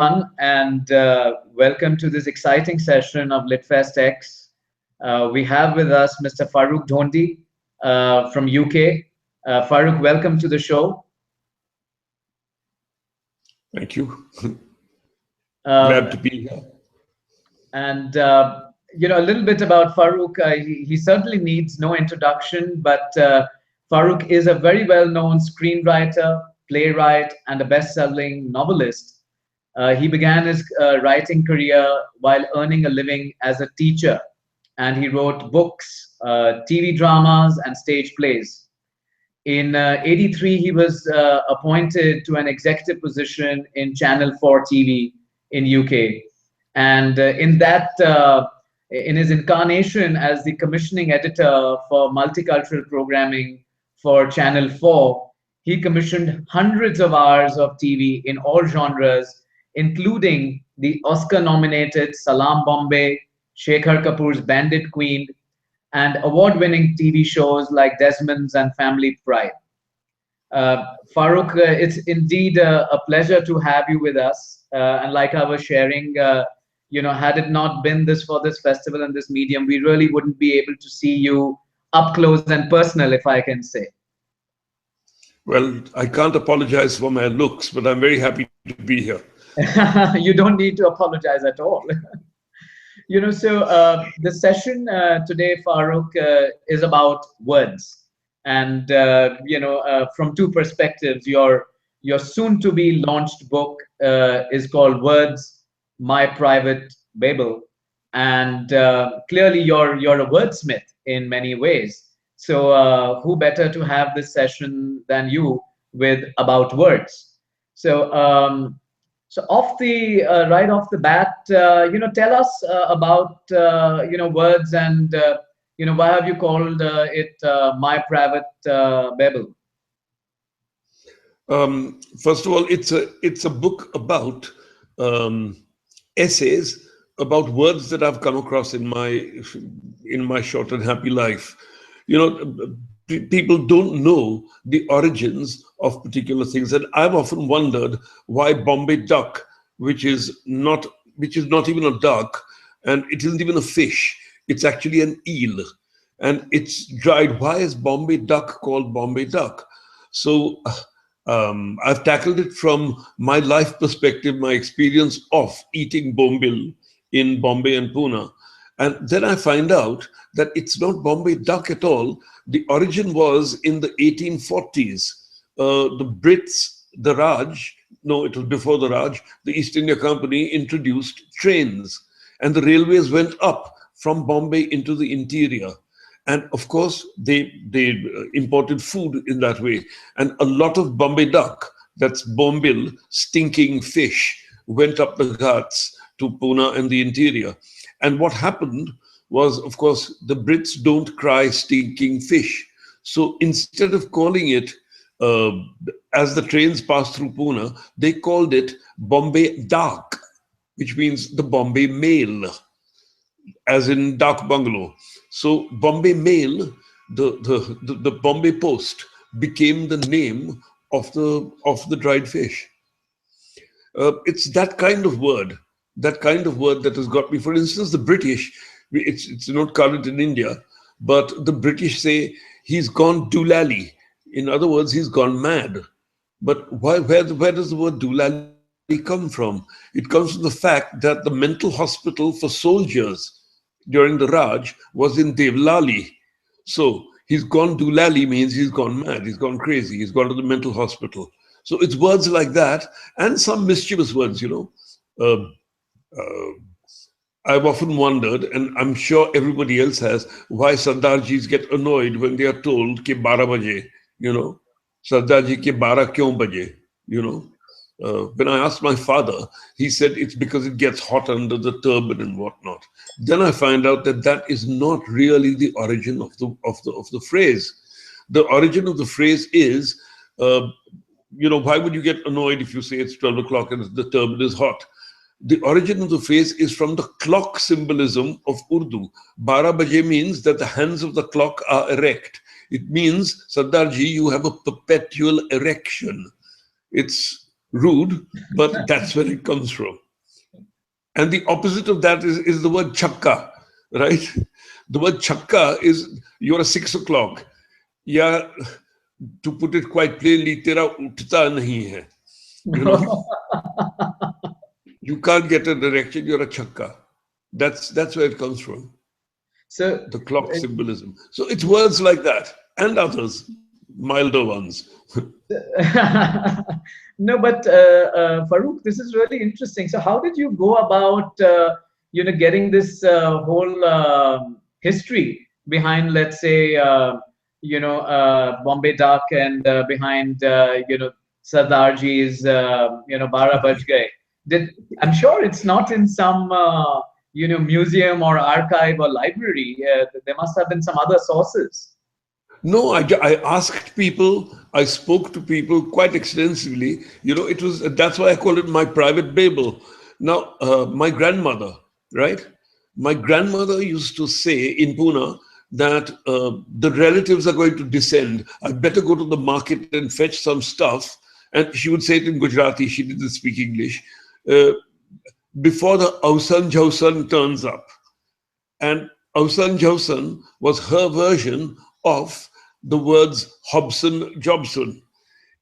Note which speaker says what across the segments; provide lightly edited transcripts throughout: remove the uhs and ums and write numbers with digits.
Speaker 1: and welcome to this exciting session of LitFestx. We have with us Mr. Farrukh Dhondy from UK. Farrukh, welcome to the show.
Speaker 2: Thank you.
Speaker 1: Um,
Speaker 2: Glad to be here.
Speaker 1: and a little bit about Farrukh. He certainly needs no introduction, but Farrukh is a very well-known screenwriter, playwright, and a best-selling novelist. He began his writing career while earning a living as a teacher, and he wrote books, TV dramas, and stage plays. In '83, he was appointed to an executive position in Channel 4 TV in UK, and in his incarnation as the commissioning editor for multicultural programming for Channel 4, he commissioned hundreds of hours of TV in all genres, including the Oscar-nominated Salaam Bombay, Shekhar Kapoor's Bandit Queen, and award-winning TV shows like Desmond's and Family Pride. Farrukh, it's indeed a pleasure to have you with us. And like I was sharing, had it not been for this festival and this medium, we really wouldn't be able to see you up close and personal, if I can say.
Speaker 2: Well, I can't apologize for my looks, but I'm very happy to be here.
Speaker 1: You don't need to apologize at all. The session today, Farrukh, is about words, and from two perspectives. Your soon-to-be launched book is called "Words: My Private Babble," and clearly you're a wordsmith in many ways. So who better to have this session than you with about words? So right off the bat, tell us about words, and why have you called it My Private Babble?
Speaker 2: First of all, it's a book about essays about words that I've come across in my short and happy life. People don't know the origins of particular things, and I've often wondered why Bombay duck, which is not even a duck, and it isn't even a fish, it's actually an eel, and it's dried. Why is Bombay duck called Bombay duck? So I've tackled it from my life perspective, my experience of eating bombil in Bombay and Pune. And then I find out that it's not Bombay duck at all. The origin was in the 1840s. The Brits, the Raj, no, it was before the Raj, the East India Company introduced trains, and the railways went up from Bombay into the interior. And of course, they imported food in that way. And a lot of Bombay duck, that's bombil, stinking fish, went up the ghats to Pune and the interior. And what happened was, of course, the Brits don't cry stinking fish. So instead of calling it, as the trains passed through Pune, they called it Bombay Dak, which means the Bombay Mail, as in Dak Bungalow. So Bombay Mail, the Bombay Post, became the name of the dried fish. It's that kind of word that has got me. For instance, the British, it's not current in India, but the British say he's gone doolally. In other words, he's gone mad. But where does the word doolally come from? It comes from the fact that the mental hospital for soldiers during the Raj was in Devlali. So he's gone doolally means he's gone mad, he's gone crazy, he's gone to the mental hospital. So it's words like that, and some mischievous words, I've often wondered, and I'm sure everybody else has, why Sardarjis get annoyed when they are told ki 12 baje, Sardarji ki 12 kyun baje, When I asked my father, he said it's because it gets hot under the turban and whatnot. Then I find out that is not really the origin of the phrase. The origin of the phrase is, why would you get annoyed if you say it's 12 o'clock and the turban is hot? The origin of the phrase is from the clock symbolism of Urdu. 12 baje means that the hands of the clock are erect. It means, Sardarji, you have a perpetual erection. It's rude, but that's where it comes from. And the opposite of that is the word chakka, right? The word chakka is you're a 6 o'clock. Yeah, to put it quite plainly, tera uthta nahi hai. You know, you can't get a direction, you're a chakka. That's where it comes from,
Speaker 1: So,
Speaker 2: the clock symbolism. So it's words like that and others, milder ones.
Speaker 1: no, but Farrukh, this is really interesting. So, how did you go about, getting this whole history behind, let's say, Bombay Duck and behind, Sardarji's, Bara Baj Gaye? Did I'm sure it's not in some, museum or archive or library. There must have been some other sources.
Speaker 2: No, I asked people, I spoke to people quite extensively. It was that's why I call it my private Babel. Now, my grandmother, right? My grandmother used to say in Pune that the relatives are going to descend. I better go to the market and fetch some stuff. And she would say it in Gujarati. She didn't speak English. Uh, Before the Ausan Jausan turns up. And Ausan Jausan was her version of the words Hobson Jobson.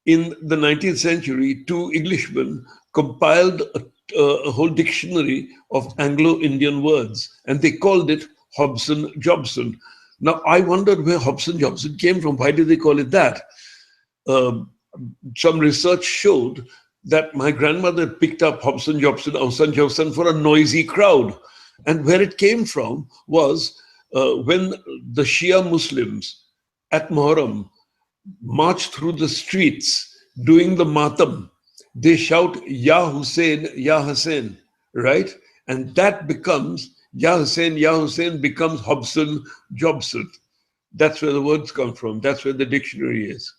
Speaker 2: In the 19th century, two Englishmen compiled a whole dictionary of Anglo-Indian words, and they called it Hobson Jobson. Now, I wondered where Hobson Jobson came from. Why did they call it that? Some research showed that my grandmother picked up Hobson Jobson, Ausan Jobson for a noisy crowd. And where it came from was when the Shia Muslims at Muharram march through the streets doing the matam, they shout, Ya Hussein, Ya Hussein, right? And that becomes, Ya Hussein becomes Hobson Jobson. That's where the words come from. That's where the dictionary is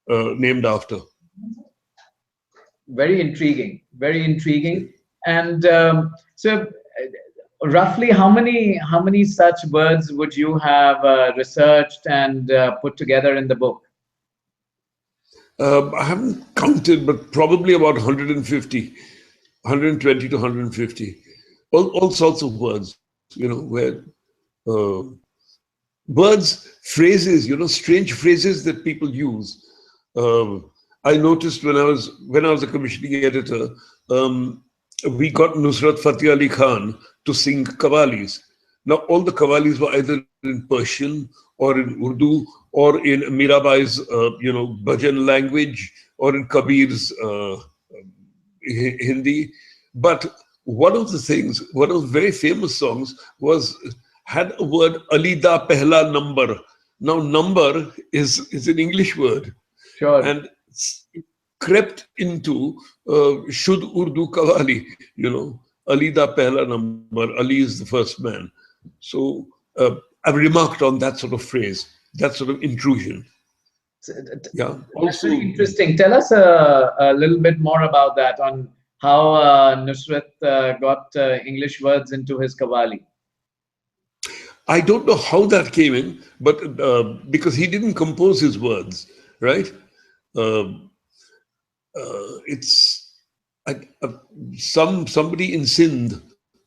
Speaker 2: named after.
Speaker 1: Very intriguing, very intriguing. And so, roughly, how many such words would you have researched and put together in the book?
Speaker 2: I haven't counted, but probably about 150, 120 to 150. All sorts of words, where uh, words, phrases, strange phrases that people use. I noticed when I was a commissioning editor, we got Nusrat Fateh Ali Khan to sing qawwalis. Now, all the qawwalis were either in Persian or in Urdu or in Mirabai's, bhajan language or in Kabir's Hindi. But one of the very famous songs had a word Alida Pehla number. Now, number is an English word.
Speaker 1: Sure.
Speaker 2: And crept into Shud Urdu Qawwali, Alida Pehla number, Ali is the first man. So I've remarked on that sort of phrase, that sort of intrusion. Yeah.
Speaker 1: That's very interesting. Tell us a little bit more about that, on how Nusrat got English words into his qawwali.
Speaker 2: I don't know how that came in, but because he didn't compose his words, right? It's somebody in Sindh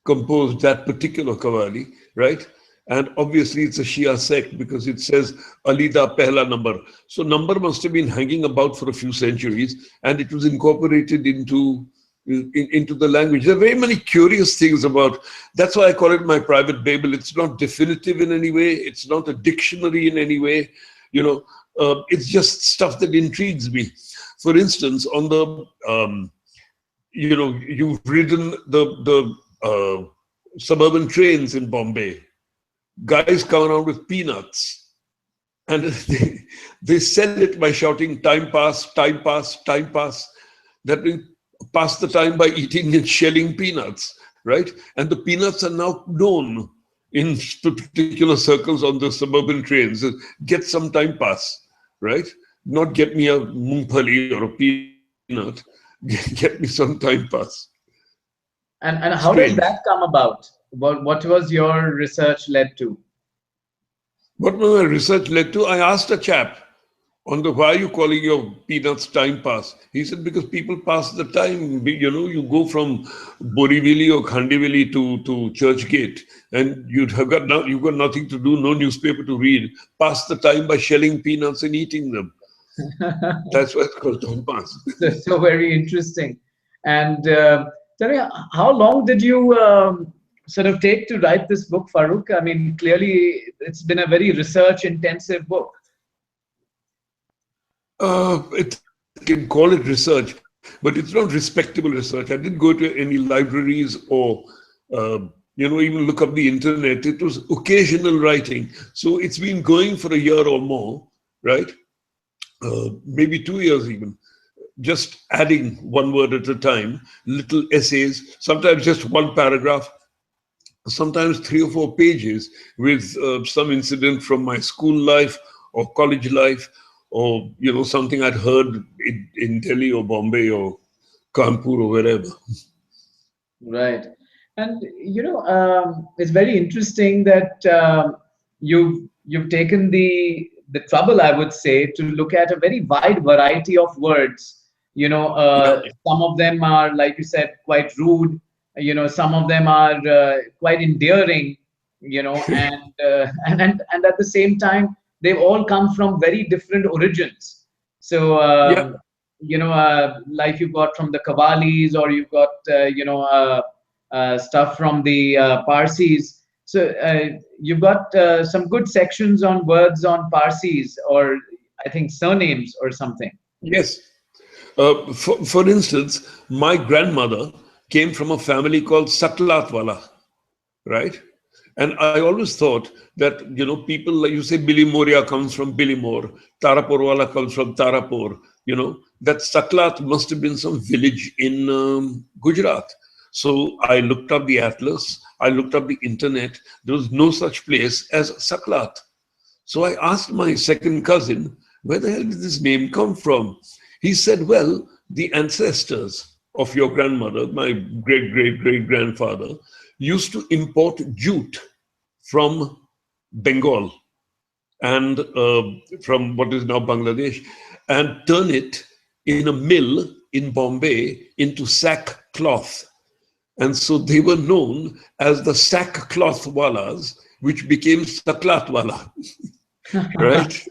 Speaker 2: composed that particular qawwali, right? And obviously it's a Shia sect because it says Alida Pehla number. So number must have been hanging about for a few centuries, and it was incorporated into the language. There are very many curious things about. That's why I call it my private Babel. It's not definitive in any way. It's not a dictionary in any way. It's just stuff that intrigues me. For instance, on the you've ridden the suburban trains in Bombay. Guys come around with peanuts, and they sell it by shouting "time pass, time pass, time pass." That means pass the time by eating and shelling peanuts, right? And the peanuts are now known in particular circles on the suburban trains. Get some time pass, right? Not get me a mungphali or a peanut. Get me some time pass.
Speaker 1: And how did that come about? What was your research led to?
Speaker 2: What my research led to? I asked a chap on the why are you calling your peanuts time pass? He said, because people pass the time. You know, you go from Borivili or Khandivali to Churchgate, and you've got nothing to do, no newspaper to read. Pass the time by shelling peanuts and eating them. That's why it's called time pass.
Speaker 1: So very interesting. And tell me, how long did you sort of take to write this book, Farrukh? I mean, clearly it's been a very research-intensive book.
Speaker 2: You can call it research, but it's not respectable research. I didn't go to any libraries or, even look up the internet. It was occasional writing. So it's been going for a year or more, right? Maybe 2 years even. Just adding one word at a time, little essays, sometimes just one paragraph, sometimes 3 or 4 pages with some incident from my school life or college life, or something I'd heard in Delhi or Bombay or Kanpur or wherever.
Speaker 1: Right. And it's very interesting that you've taken the trouble, I would say, to look at a very wide variety of words.
Speaker 2: Yeah.
Speaker 1: Some of them are, like you said, quite rude. Some of them are quite endearing. And at the same time, they've all come from very different origins. So
Speaker 2: Yeah.
Speaker 1: like you've got from the Qawwalis, or you've got stuff from the Parsees. So you've got some good sections on words on Parsees, or I think surnames or something.
Speaker 2: Yes. For instance, my grandmother came from a family called Saklatwala, right? And I always thought that, people like you say, Billy Moria comes from Billimore, Tarapurwala comes from Tarapur, that Saklat must have been some village in Gujarat. So I looked up the atlas, I looked up the internet. There was no such place as Saklat. So I asked my second cousin, where the hell did this name come from? He said, well, the ancestors of your grandmother, my great-great-great-grandfather, used to import jute from Bengal and from what is now Bangladesh, and turn it in a mill in Bombay into sackcloth. And so they were known as the sackcloth walas, which became Saklatwala, right?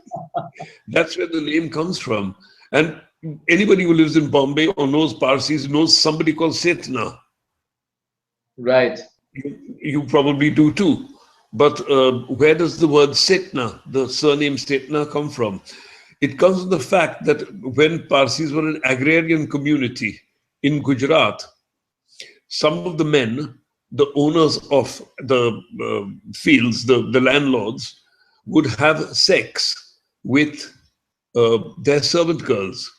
Speaker 2: That's where the name comes from. And anybody who lives in Bombay or knows Parsees knows somebody called Setna.
Speaker 1: Right.
Speaker 2: You probably do too. But where does the word Setna, the surname Setna, come from? It comes from the fact that when Parsees were an agrarian community in Gujarat, some of the men, the owners of the fields, the landlords, would have sex with their servant girls.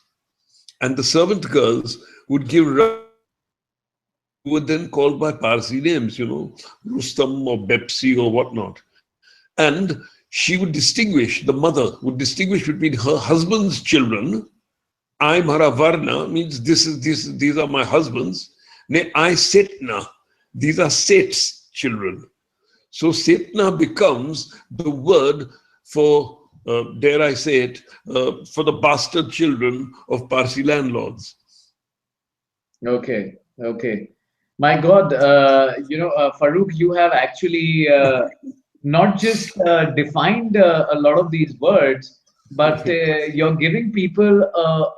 Speaker 2: And the servant girls would give rise who were then called by Parsi names, Rustam or Bepsi or whatnot. And she would distinguish, the mother would distinguish between her husband's children. I Mara Varna means these are my husbands. Ne I Setna, these are Seth's children. So Setna becomes the word for, dare I say it, for the bastard children of Parsi landlords.
Speaker 1: Okay. My God, Farrukh, you have actually not just defined a lot of these words, but you're giving people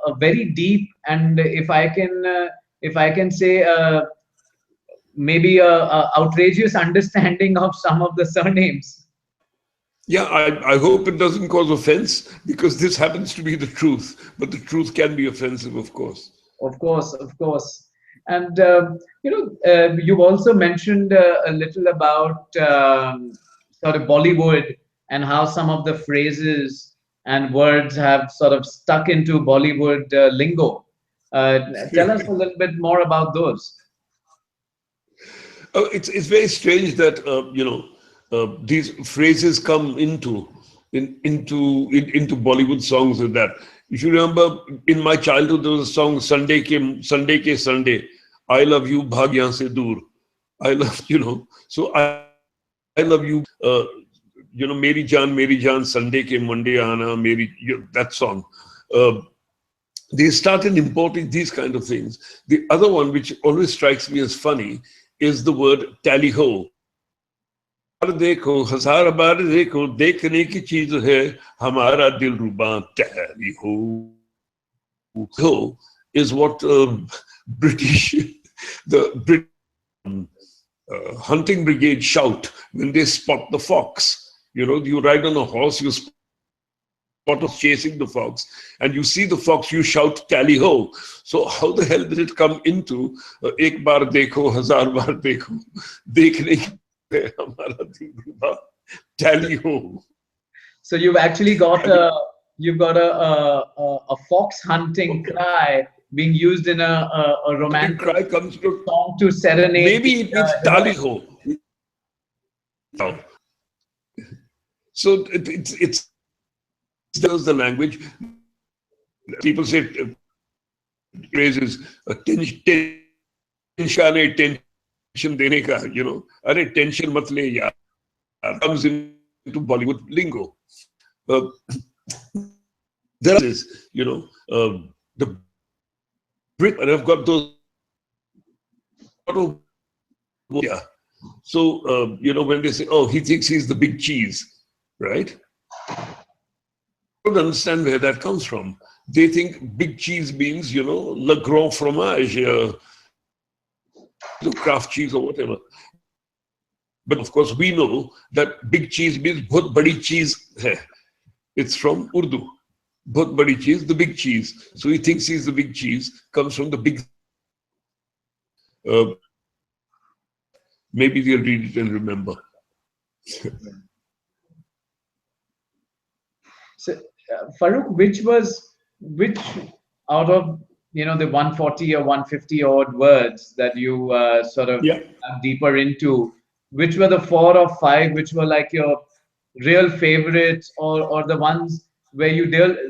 Speaker 1: a very deep, and if I can say, maybe a outrageous understanding of some of the surnames.
Speaker 2: Yeah, I hope it doesn't cause offense, because this happens to be the truth. But the truth can be offensive, of course.
Speaker 1: Of course. And you've also mentioned a little about sort of Bollywood, and how some of the phrases and words have sort of stuck into Bollywood lingo. Tell us a little bit more about those.
Speaker 2: It's very strange that these phrases come into Bollywood songs with that. If you remember, in my childhood, there was a song Sunday ke Sunday. I love you, bhag yahan se dur. I love, so I love you. Meri Jaan, Sunday ke Monday Aana, that song. Uh, they started importing these kind of things. The other one, which always strikes me as funny, is the word tally ho. देखो हजार बार देखो देखने की चीज है हमारा दिल रुबा tally ho. Ho is what British, the British hunting brigade shout when they spot the fox. You ride on a horse, you spot us chasing the fox, and you see the fox, you shout tally ho. So how the hell did it come into ek baar dekho, hazar baar dekho, dekhne ki hamara dil ruba, tally ho.
Speaker 1: So you've actually got a fox hunting cry being used in a romantic
Speaker 2: cry comes to
Speaker 1: song to serenade.
Speaker 2: Maybe it means tally ho. So it's there's the language. People say phrases tension dene ka, Arey tension mat le yaar, comes into Bollywood lingo. There is, the Brit, and I've got those. Yeah. So, when they say, oh, he thinks he's the big cheese, right? I don't understand where that comes from. They think big cheese means, le grand fromage, the Kraft cheese or whatever. But of course, we know that big cheese means bahut badi cheese hai. It's from Urdu. Bahut badi cheese, the big cheese. So he thinks he's the big cheese, comes from the big. Maybe they'll read it and remember.
Speaker 1: So, Farrukh, which out of the 140 or 150 odd words that you sort of
Speaker 2: Yeah.
Speaker 1: deeper into, which were the 4 or 5 which were like your real favorites, or the ones where you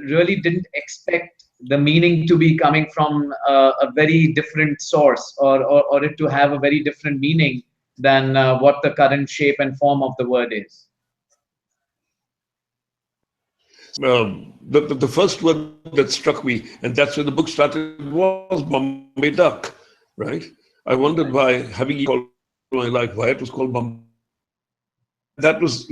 Speaker 1: really didn't expect the meaning to be coming from a very different source, or it to have a very different meaning than what the current shape and form of the word is?
Speaker 2: The first word that struck me, and that's where the book started, was Bombay duck, right? I wondered why, having called my life, why it was called Bombay. That was,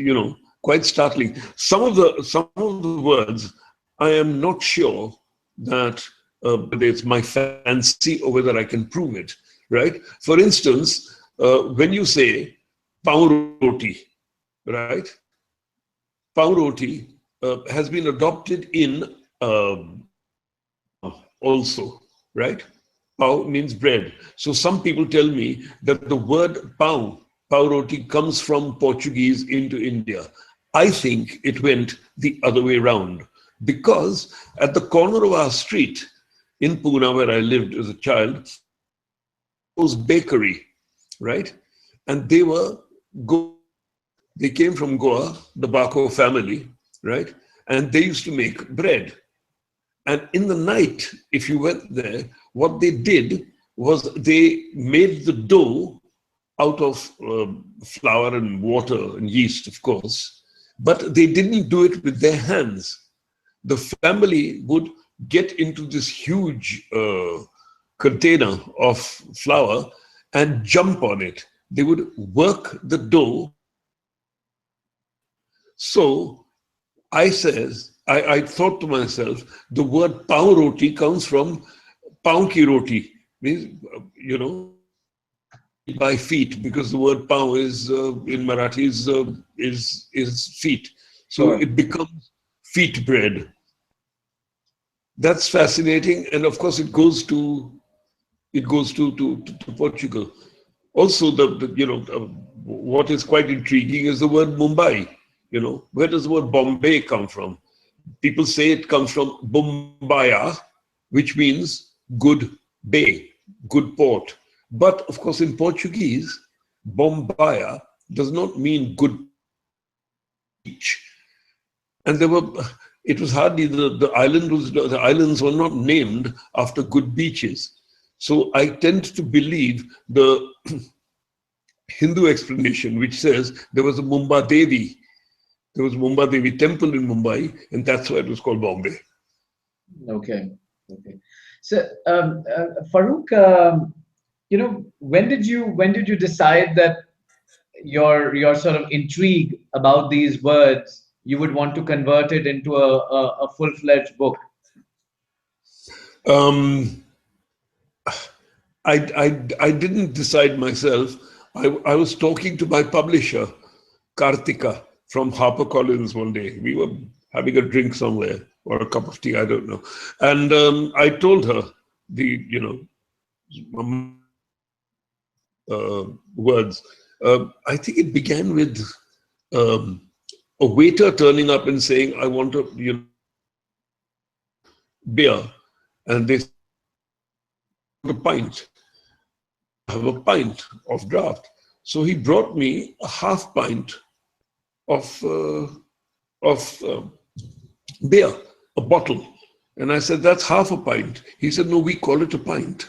Speaker 2: quite startling. Some of the words, I am not sure that whether it's my fancy or whether I can prove it, right? For instance, when you say pav roti, right? Pav roti has been adopted in also, right? Pav means bread. So some people tell me that the word pav roti comes from Portuguese into India. I think it went the other way around, because at the corner of our street in Pune, where I lived as a child, was bakery, right? And they came from Goa, the Bako family, right? And they used to make bread. And in the night, if you went there, what they did was they made the dough out of flour and water and yeast, of course, but they didn't do it with their hands. The family would get into this huge container of flour and jump on it. They would work the dough. So I thought to myself, the word pav roti comes from pav ki roti, means, by feet, because the word pav is in Marathi is feet. So it becomes feet bread. That's fascinating, and of course it goes to Portugal. Also, what is quite intriguing is the word Mumbai. Where does the word Bombay come from? People say it comes from Bombaya, which means good bay, good port. But of course, in Portuguese, Bombaya does not mean good beach. And it was hardly the islands were not named after good beaches. So I tend to believe the Hindu explanation, which says there was a Mumba Devi, There was Mumbai Devi temple in Mumbai, and that's why it was called Bombay.
Speaker 1: Okay. Okay. So, Farrukh, when did you decide that your sort of intrigue about these words, you would want to convert it into a full-fledged book?
Speaker 2: Um, I didn't decide myself. I was talking to my publisher, Kartika, from HarperCollins one day. We were having a drink somewhere or a cup of tea, I don't know. And I told her words. I think it began with um, a waiter turning up and saying, "I want beer," and they said, "A pint." Have a pint of draft. So he brought me a half pint of beer, a bottle. And I said, "That's half a pint." He said, "No, we call it a pint."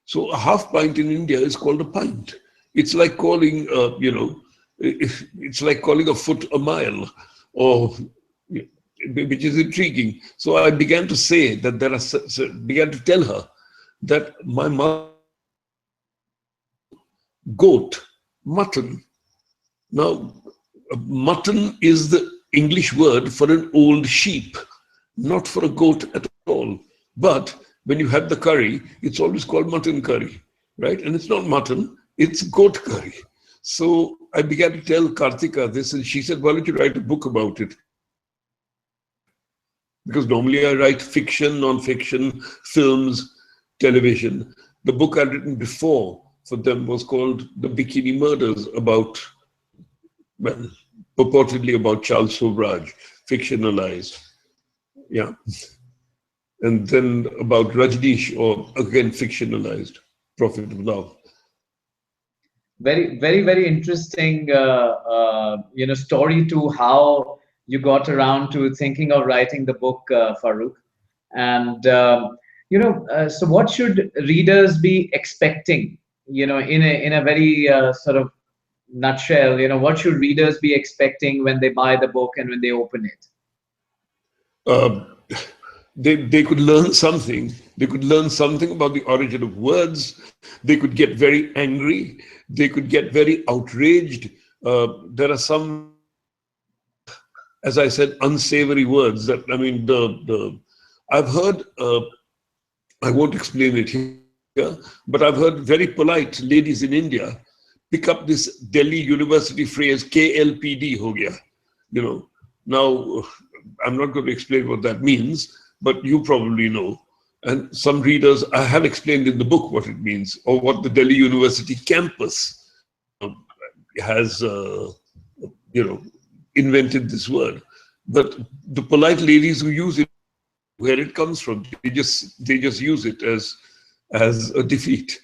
Speaker 2: So a half pint in India is called a pint. It's like calling, it's like calling a foot a mile, or which is intriguing. So I began to say that began to tell her that my mother, goat, mutton. Now, mutton is the English word for an old sheep, not for a goat at all. But when you have the curry, it's always called mutton curry, right? And it's not mutton, it's goat curry. So I began to tell Kartika this, and she said, "Why don't you write a book about it?" Because normally I write fiction, non-fiction, films, television. The book I'd written before for them was called The Bikini Murders, about, well, purportedly about Charles Sobraj, fictionalized. Yeah. And then about Rajneesh, or again fictionalized, Prophet of Love.
Speaker 1: Very, very, very interesting, story to how you got around to thinking of writing the book, Farrukh. And so what should readers be expecting? In a very sort of nutshell, what should readers be expecting when they buy the book and when they open it?
Speaker 2: Uh, they could learn something. They could learn something about the origin of words. They could get very angry. They could get very outraged. There are some, as I said, unsavory words that, I mean, I've heard, I won't explain it here, but I've heard very polite ladies in India pick up this Delhi University phrase, KLPD ho gaya. Now, I'm not going to explain what that means, but you probably know. And some readers, I have explained in the book what it means, or what the Delhi University campus has, invented this word. But the polite ladies who use it, where it comes from, they just use it as a defeat.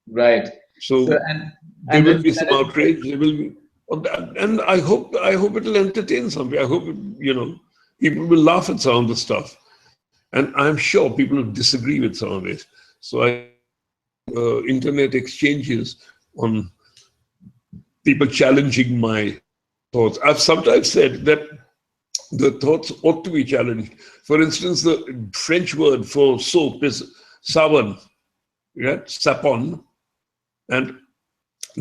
Speaker 1: Right.
Speaker 2: So there will be some outrage. There will be, and I hope it will entertain somebody. I hope people will laugh at some of the stuff, and I'm sure people will disagree with some of it. So internet exchanges on people challenging my thoughts. I've sometimes said that the thoughts ought to be challenged. For instance, the French word for soap is savon, right? Sapon, and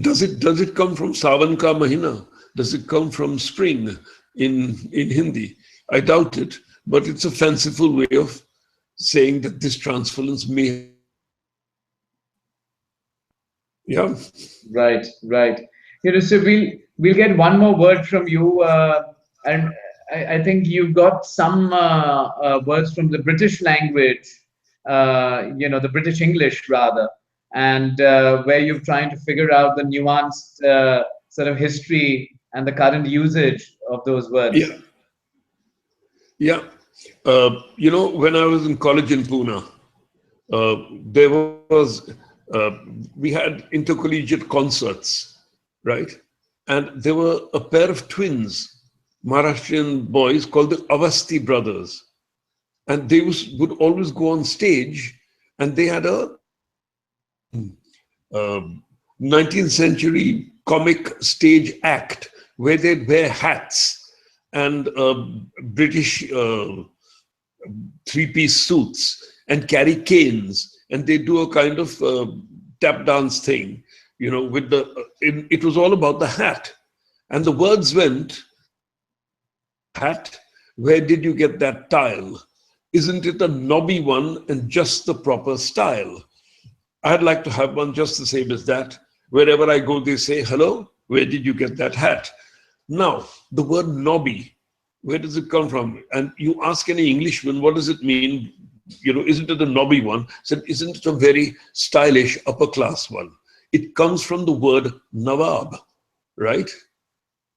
Speaker 2: does it come from Savan ka mahina? Does it come from spring in Hindi? I doubt it, but it's a fanciful way of saying that this transference may. Yeah.
Speaker 1: Right. So we'll get one more word from you, and I think you've got some words from the British language, the British English rather, and where you're trying to figure out the nuanced sort of history and the current usage of those words.
Speaker 2: Yeah. When I was in college in Pune, there was, we had intercollegiate concerts, right? And there were a pair of twins, Maharashtrian boys called the Avasti brothers. And they would always go on stage, and they had a 19th century comic stage act where they'd wear hats and British three-piece suits and carry canes, and they do a kind of tap dance thing, with it was all about the hat. And the words went, hat, where did you get that tile? Isn't it a knobby one and just the proper style? I'd like to have one just the same as that. Wherever I go, they say, hello, where did you get that hat? Now, the word knobby, where does it come from? And you ask any Englishman, what does it mean? Isn't it a knobby one? Said, isn't it a very stylish upper class one? It comes from the word Nawab, right?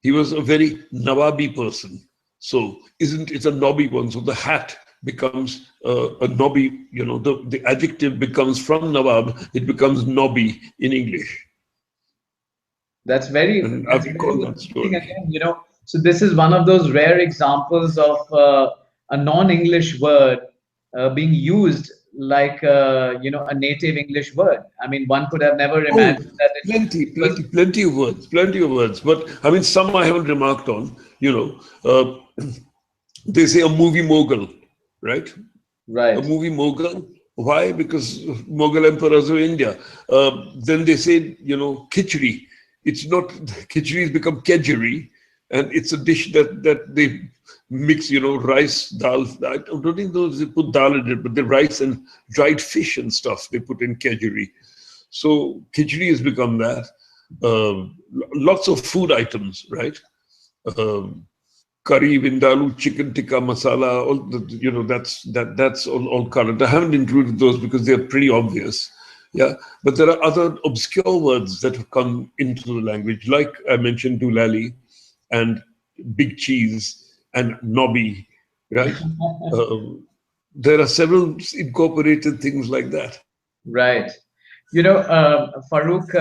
Speaker 2: He was a very Nawabi person. So isn't it a knobby one? So the hat becomes a knobby, the adjective becomes from Nawab, it becomes knobby in English.
Speaker 1: That's very,
Speaker 2: and
Speaker 1: that's
Speaker 2: I've
Speaker 1: very
Speaker 2: recalled that story.
Speaker 1: again, so this is one of those rare examples of a non-English word being used like, a native English word. I mean, one could have never
Speaker 2: Oh,
Speaker 1: imagined that
Speaker 2: plenty of words. But I mean, some I haven't remarked on, they say a movie mogul, right?
Speaker 1: Right.
Speaker 2: A movie mogul. Why? Because Mughal emperors of India. Then they say, khichdi. It's not, khichdi has become kedgeree, and it's a dish that they mix, rice, dal. I don't think they put dal in it, but the rice and dried fish and stuff they put in kedgeree. So khichdi has become that. Lots of food items, right? Curry, vindaloo, chicken tikka masala, all the, that's all current. I haven't included those because they're pretty obvious. Yeah, but there are other obscure words that have come into the language, like I mentioned, doolally and big cheese and knobby, right? There are several incorporated things like that.
Speaker 1: Right. Farrukh,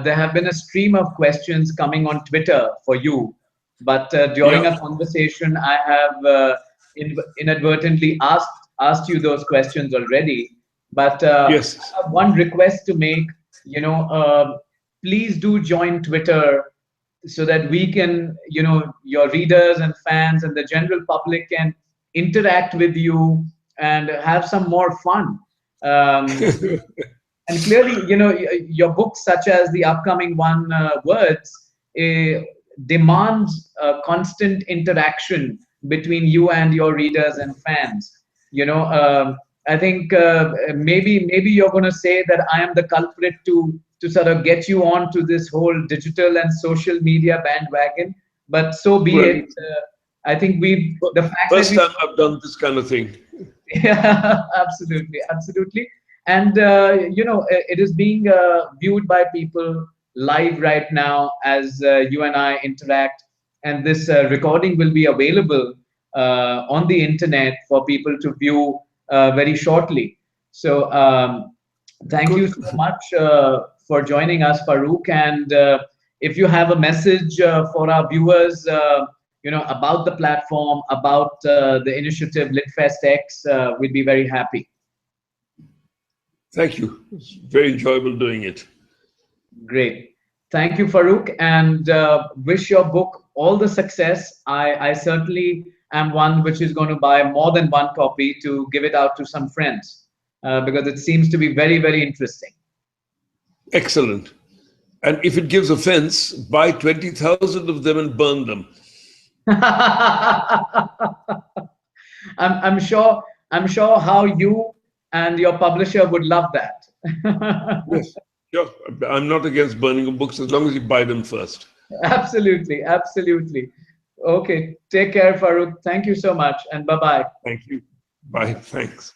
Speaker 1: there have been a stream of questions coming on Twitter for you, but during
Speaker 2: Yeah.
Speaker 1: a conversation, I have inadvertently asked you those questions already. But
Speaker 2: Yes.
Speaker 1: I have one request to make. Please do join Twitter so that we can, your readers and fans and the general public can interact with you and have some more fun. Um, and clearly, your books, such as the upcoming one, Words, demands constant interaction between you and your readers and fans. I think maybe you're going to say that I am the culprit to sort of get you on to this whole digital and social media bandwagon, but so be
Speaker 2: Well,
Speaker 1: it. I think the fact that
Speaker 2: first time I've done this kind of thing.
Speaker 1: yeah, absolutely, absolutely. And it is being viewed by people live right now as you and I interact. And this recording will be available on the internet for people to view very shortly. So thank you
Speaker 2: Good.
Speaker 1: so much for joining us, Farrukh. And if you have a message for our viewers, about the platform, about the initiative LitFestx, we'd be very happy.
Speaker 2: Thank you. It's very enjoyable doing it.
Speaker 1: Great. Thank you, Farrukh, and wish your book all the success. I certainly am one which is going to buy more than one copy to give it out to some friends because it seems to be very, very interesting.
Speaker 2: Excellent. And if it gives offense, buy 20,000 of them and burn them.
Speaker 1: I'm sure. I'm sure how you and your publisher would love that.
Speaker 2: Yes, sure. I'm not against burning books as long as you buy them first.
Speaker 1: Absolutely, absolutely. Okay, take care, Farrukh. Thank you so much, and bye bye.
Speaker 2: Thank you. Bye. Thanks.